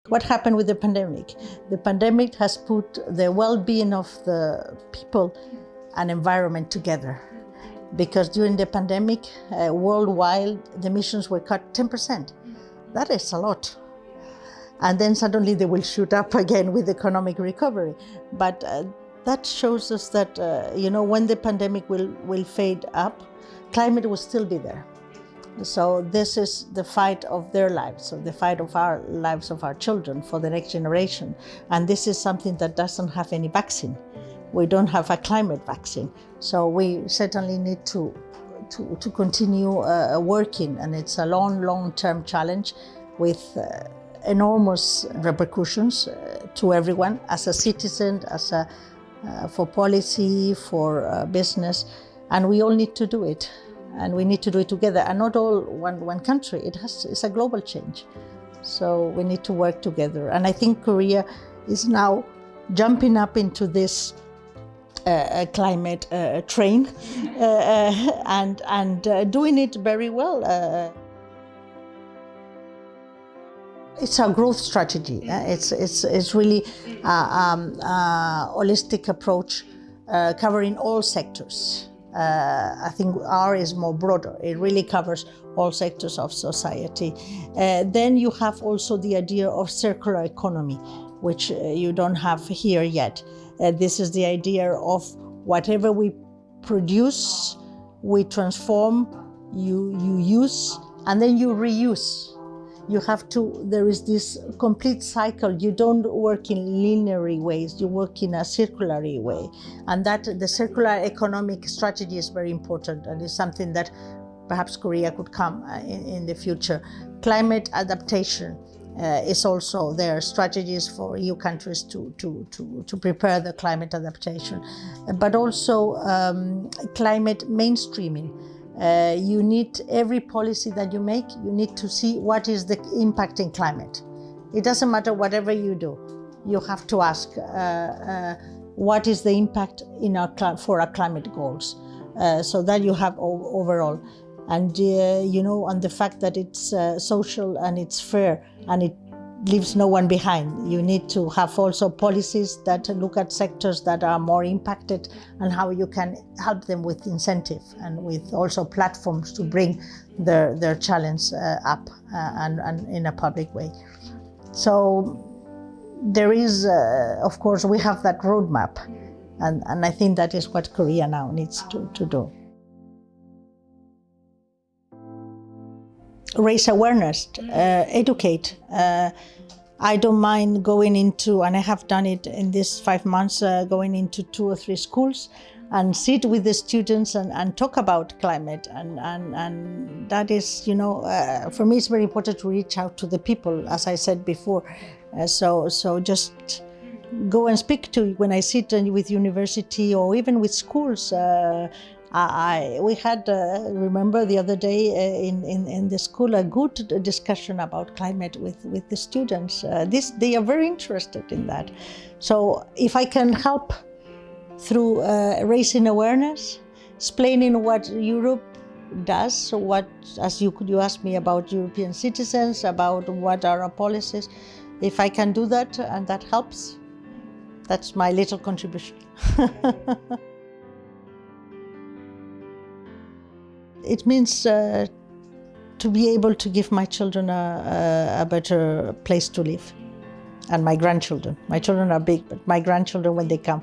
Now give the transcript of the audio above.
What happened with the pandemic? The pandemic has put the well-being of the people and environment together. Because during the pandemic, worldwide, the emissions were cut 10%. That is a lot. And then suddenly they will shoot up again with economic recovery. But that shows us that, when the pandemic will fade up, climate will still be there. So this is the fight of their lives, so the fight of our lives of our children for the next generation. And this is something that doesn't have any vaccine. We don't have a climate vaccine. So we certainly need to continue working, and it's a long-term challenge with enormous repercussions to everyone, as a citizen, for policy, for business, and we all need to do it. And we need to do it together, and not all one country. It's a global change. So we need to work together. And I think Korea is now jumping up into this climate train and doing it very well. It's a growth strategy. It's really a holistic approach covering all sectors. I think ours is more broader. It really covers all sectors of society. Then you have also the idea of circular economy, which you don't have here yet. This is the idea of whatever we produce, we transform, you use, and then you reuse. There is this complete cycle. You don't work in linear ways, you work in a circular way. And that the circular economic strategy is very important, and is something that perhaps Korea could come in the future. Climate adaptation is also there, strategies for EU countries to prepare the climate adaptation. But also climate mainstreaming. You need every policy that you make, you need to see what is the impact in climate. It doesn't matter whatever you do, you have to ask what is the impact for our climate goals, so that you have overall. And on the fact that it's social and it's fair and it leaves no one behind. You need to have also policies that look at sectors that are more impacted and how you can help them with incentive and with also platforms to bring their challenge up and in a public way. So there is, of course, we have that roadmap, and I think that is what Korea now needs to do. Raise awareness, educate. I don't mind going into, and I have done it in these 5 months, going into 2 or 3 schools and sit with the students and talk about climate. And that is, for me, it's very important to reach out to the people, as I said before. So just go and speak to, when I sit with university or even with schools. We had, remember the other day in the school, a good discussion about climate with the students. They are very interested in that. So if I can help through raising awareness, explaining what Europe does, so as you ask me about European citizens, about what are our policies, if I can do that and that helps, that's my little contribution. It means to be able to give my children a better place to live, and my grandchildren. My children are big, but my grandchildren when they come.